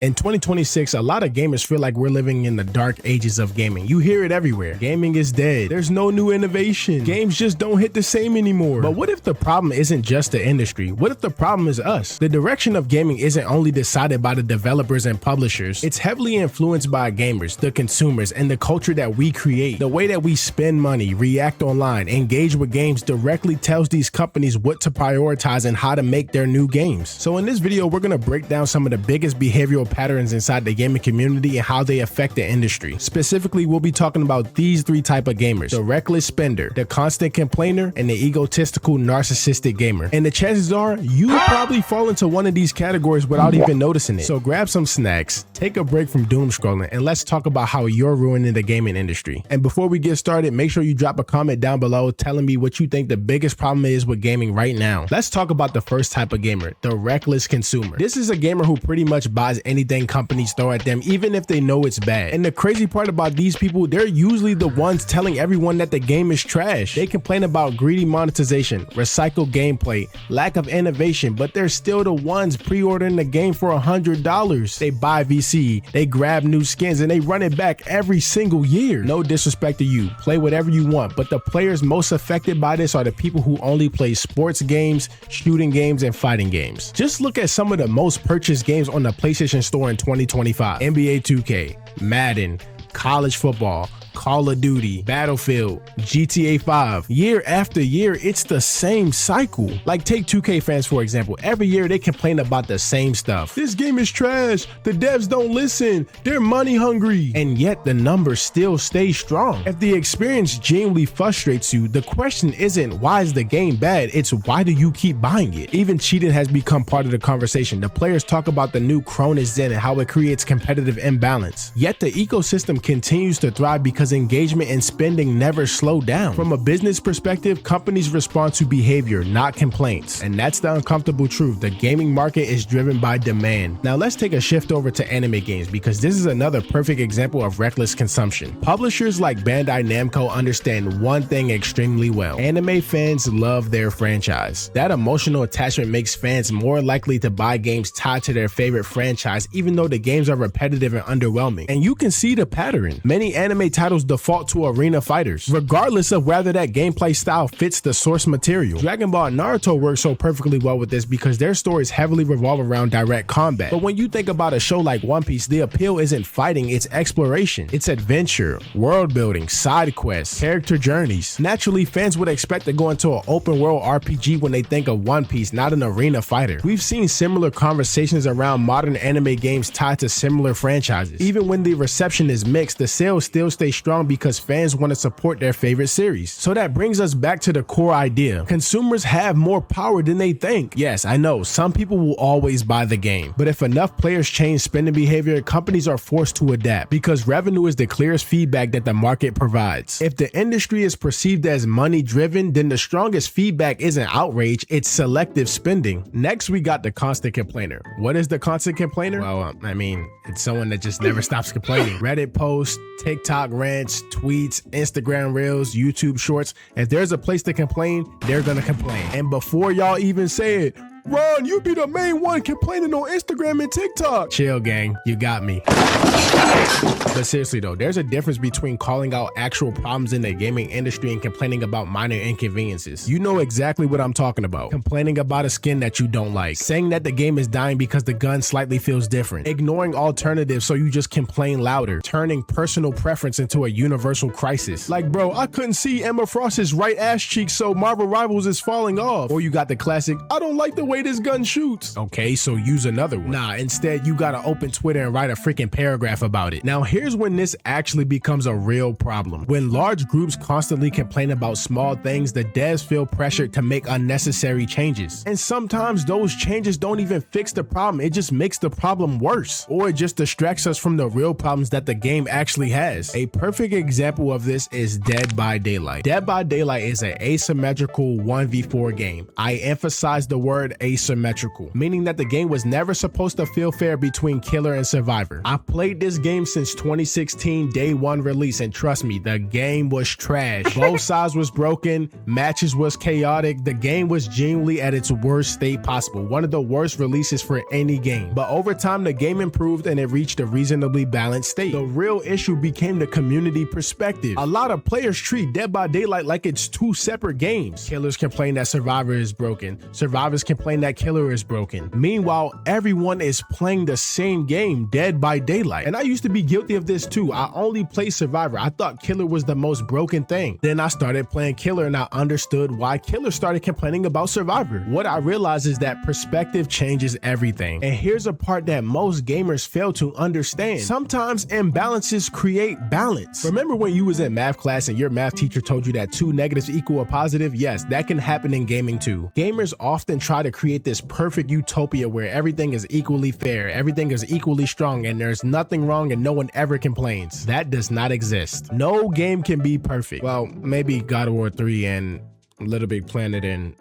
In 2026, a lot of gamers feel like we're living in the dark ages of gaming. You hear it everywhere. Gaming is dead. There's no new innovation. Games just don't hit the same anymore. But what if the problem isn't just the industry? What if the problem is us? The direction of gaming isn't only decided by the developers and publishers. It's heavily influenced by gamers, the consumers, and the culture that we create. The way that we spend money, react online, engage with games directly tells these companies what to prioritize and how to make their new games. So in this video, we're going to break down some of the biggest behavioral patterns inside the gaming community and how they affect the industry. Specifically, we'll be talking about these three types of gamers: the reckless spender, the constant complainer, and the egotistical narcissistic gamer. And the chances are you probably fall into one of these categories without even noticing it. So grab some snacks, take a break from doom scrolling, and let's talk about how you're ruining the gaming industry. And before we get started, make sure you drop a comment down below telling me what you think the biggest problem is with gaming right now. Let's talk about the first type of gamer, the reckless consumer. This is a gamer who pretty much buys anything companies throw at them, even if they know it's bad. And the crazy part about these people, they're usually the ones telling everyone that the game is trash. They complain about greedy monetization, recycled gameplay, lack of innovation, but they're still the ones pre-ordering the game for $100. They buy VC, they grab new skins, and they run it back every single year. No disrespect to you, play whatever you want, but the players most affected by this are the people who only play sports games, shooting games, and fighting games. Just look at some of the most purchased games on the PlayStation Store in 2025. NBA 2K, Madden, college football, Call of Duty, Battlefield, GTA 5. Year after year, it's the same cycle. Like take 2K fans for example. Every year they complain about the same stuff. This game is trash. The devs don't listen. They're money hungry. And yet the numbers still stay strong. If the experience genuinely frustrates you, the question isn't why is the game bad, it's why do you keep buying it? Even cheating has become part of the conversation. The players talk about the new Cronus Zen and how it creates competitive imbalance. Yet the ecosystem continues to thrive because engagement and spending never slow down. From a business perspective, companies respond to behavior, not complaints. And that's the uncomfortable truth. The gaming market is driven by demand. Now let's take a shift over to anime games because this is another perfect example of reckless consumption. Publishers like Bandai Namco understand one thing extremely well. Anime fans love their franchise. That emotional attachment makes fans more likely to buy games tied to their favorite franchise, even though the games are repetitive and underwhelming. And you can see the pattern. Many anime titles default to arena fighters, regardless of whether that gameplay style fits the source material. Dragon Ball and Naruto work so perfectly well with this because their stories heavily revolve around direct combat. But when you think about a show like One Piece, the appeal isn't fighting, it's exploration. It's adventure, world building, side quests, character journeys. Naturally, fans would expect to go into an open world RPG when they think of One Piece, not an arena fighter. We've seen similar conversations around modern anime games tied to similar franchises. Even when the reception is mixed, the sales still stay strong because fans want to support their favorite series. So that brings us back to the core idea. Consumers have more power than they think. Yes, I know, some people will always buy the game, but if enough players change spending behavior, companies are forced to adapt because revenue is the clearest feedback that the market provides. If the industry is perceived as money driven, then the strongest feedback isn't outrage, it's selective spending. Next, we got the constant complainer. What is the constant complainer? Well, it's someone that just never stops complaining. Reddit posts, TikTok rants, tweets, Instagram reels, YouTube shorts. If there's a place to complain, they're gonna complain. And before y'all even say it, Ron, you be the main one complaining on Instagram and TikTok. Chill, gang. You got me. But seriously though, there's a difference between calling out actual problems in the gaming industry and complaining about minor inconveniences. You know exactly what I'm talking about. Complaining about a skin that you don't like. Saying that the game is dying because the gun slightly feels different. Ignoring alternatives so you just complain louder. Turning personal preference into a universal crisis. Like, bro, I couldn't see Emma Frost's right ass cheek, so Marvel Rivals is falling off. Or you got the classic, I don't like the way this gun shoots. Okay, so use another one. Nah, instead you gotta open Twitter and write a freaking paragraph about it. Now here's when this actually becomes a real problem. When large groups constantly complain about small things, the devs feel pressured to make unnecessary changes. And sometimes those changes don't even fix the problem, it just makes the problem worse. Or it just distracts us from the real problems that the game actually has. A perfect example of this is Dead by Daylight. Dead by Daylight is an asymmetrical 1v4 game. I emphasize the word asymmetrical, meaning that the game was never supposed to feel fair between killer and survivor. I played this game since 2016 day one release, and trust me, the game was trash. Both sides was broken, matches was chaotic, the game was genuinely at its worst state possible, one of the worst releases for any game. But over time, the game improved and it reached a reasonably balanced state. The real issue became the community perspective. A lot of players treat Dead by Daylight like it's two separate games. Killers complain that Survivor is broken, survivors complain that Killer is broken. Meanwhile, everyone is playing the same game, Dead by Daylight. And I used to be guilty of this too. I only played Survivor. I thought Killer was the most broken thing. Then I started playing Killer and I understood why Killer started complaining about Survivor. What I realized is that perspective changes everything. And here's a part that most gamers fail to understand. Sometimes imbalances create balance. Remember when you was in math class and your math teacher told you that 2 negatives equal a positive? Yes, that can happen in gaming too. Gamers often try to create this perfect utopia where everything is equally fair, everything is equally strong, and there's nothing wrong and no one ever complains. That does not exist. No game can be perfect. Well, maybe God of War 3 and Little Big Planet and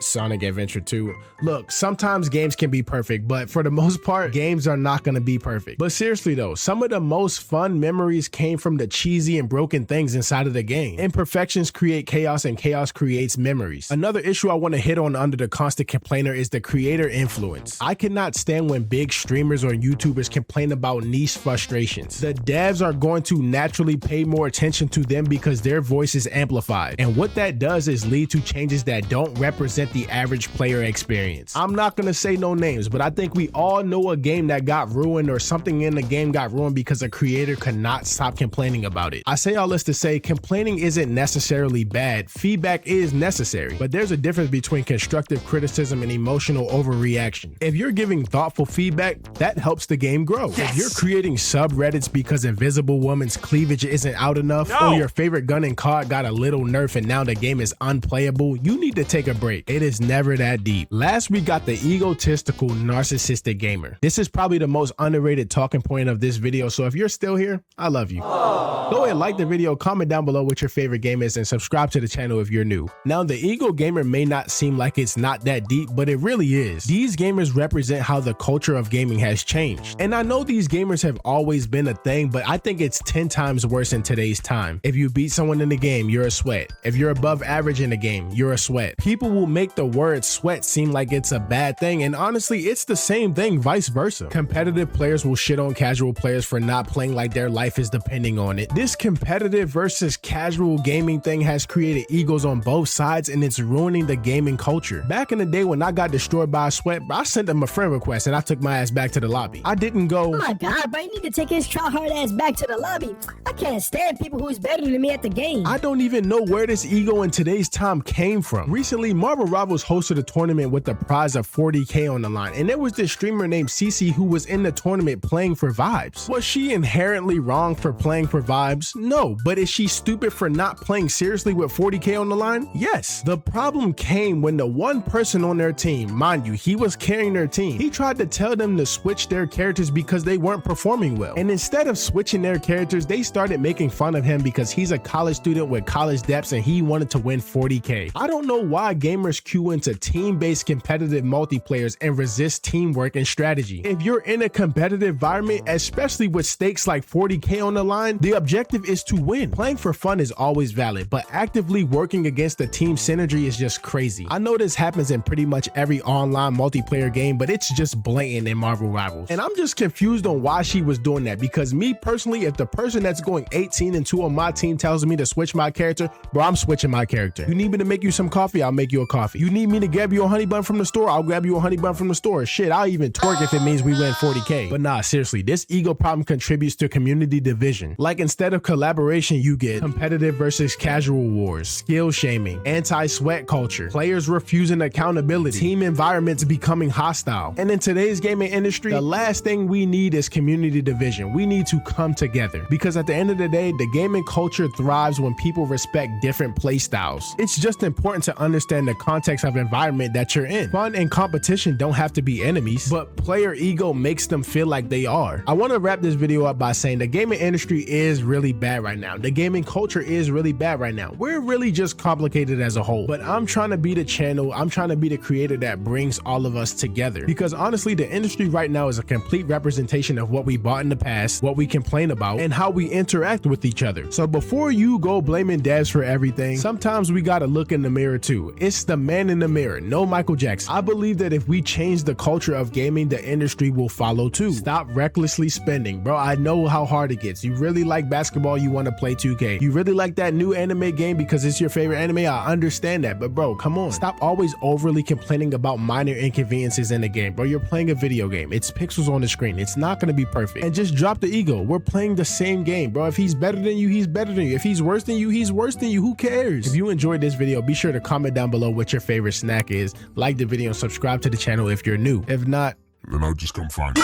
Sonic Adventure 2. Look, sometimes games can be perfect, but for the most part, games are not going to be perfect. But seriously though, some of the most fun memories came from the cheesy and broken things inside of the game. Imperfections create chaos and chaos creates memories. Another issue I want to hit on under the constant complainer is the creator influence. I cannot stand when big streamers or YouTubers complain about niche frustrations. The devs are going to naturally pay more attention to them because their voice is amplified. And what that does is lead to changes that don't represent the average player experience. I'm not gonna say no names, but I think we all know a game that got ruined or something in the game got ruined because a creator could not stop complaining about it. I say all this to say complaining isn't necessarily bad. Feedback is necessary, but there's a difference between constructive criticism and emotional overreaction. If you're giving thoughtful feedback, that helps the game grow. Yes. If you're creating subreddits because Invisible Woman's cleavage isn't out enough, or your favorite gun in COD got a little nerf and now the game is unplayable, you need to take a break. It is never that deep. Last, we got the egotistical narcissistic gamer. This is probably the most underrated talking point of this video, so if you're still here, I love you. Aww. Go ahead, like the video, comment down below what your favorite game is, and subscribe to the channel if you're new. Now, the ego gamer may not seem like it's not that deep, but it really is. These gamers represent how the culture of gaming has changed. And I know these gamers have always been a thing, but I think it's 10 times worse in today's time. If you beat someone in the game, you're a sweat. If you're above average in the game, you're a sweat. People will make the word sweat seem like it's a bad thing, and honestly, it's the same thing vice versa. Competitive players will shit on casual players for not playing like their life is depending on it. This competitive versus casual gaming thing has created egos on both sides, and it's ruining the gaming culture. Back in the day when I got destroyed by a sweat, I sent them a friend request and I took my ass back to the lobby. I didn't go, "Oh my god, but you need to take his try hard ass back to the lobby. I can't stand people who's better than me at the game." I don't even know where this ego in today's time came from. Recently, Marvel Rivals hosted a tournament with the prize of 40K on the line, and there was this streamer named Cece who was in the tournament playing for vibes. Was she inherently wrong for playing for vibes? No, but is she stupid for not playing seriously with 40K on the line? Yes. The problem came when the one person on their team, mind you, he was carrying their team, he tried to tell them to switch their characters because they weren't performing well. And instead of switching their characters, they started making fun of him because he's a college student with college debts and he wanted to win 40K. I don't know why gamers queue into team-based competitive multiplayers and resist teamwork and strategy. If you're in a competitive environment, especially with stakes like 40K on the line, the objective is to win. Playing for fun is always valid, but actively working against the team synergy is just crazy. I know this happens in pretty much every online multiplayer game, but it's just blatant in Marvel Rivals. And I'm just confused on why she was doing that, because me personally, if the person that's going 18-2 on my team tells me to switch my character, bro, I'm switching my character. You need me to make you some coffee, I'll make you a coffee. You need me to grab you a honey bun from the store, I'll grab you a honey bun from the store. Shit, I'll even twerk if it means we win 40K. But nah, seriously, this ego problem contributes to community division. Like, instead of collaboration, you get competitive versus casual wars, skill shaming, anti-sweat culture, players refusing accountability, team environments becoming hostile. And in today's gaming industry, the last thing we need is community division. We need to come together, because at the end of the day, the gaming culture thrives when people respect different play styles. It's just important to understand the context context of environment that you're in. Fun and competition don't have to be enemies, but player ego makes them feel like they are. I want to wrap this video up by saying the gaming industry is really bad right now. The gaming culture is really bad right now. We're really just complicated as a whole, but I'm trying to be the channel, I'm trying to be the creator that brings all of us together, because honestly the industry right now is a complete representation of what we bought in the past, what we complain about, and how we interact with each other. So before you go blaming devs for everything, sometimes we gotta look in the mirror too. It's the man in the mirror, no Michael Jackson. I believe that if we change the culture of gaming, the industry will follow too. Stop recklessly spending. Bro, I know how hard it gets. You really like basketball, you want to play 2K. You really like that new anime game because it's your favorite anime, I understand that, but bro, come on. Stop always overly complaining about minor inconveniences in the game. Bro, you're playing a video game. It's pixels on the screen. It's not going to be perfect. And just drop the ego. We're playing the same game, bro. If he's better than you, he's better than you. If he's worse than you, he's worse than you. Who cares? If you enjoyed this video, be sure to comment down below what your favorite snack is. Like the video and subscribe to the channel if you're new. If not, then I'll just come find you.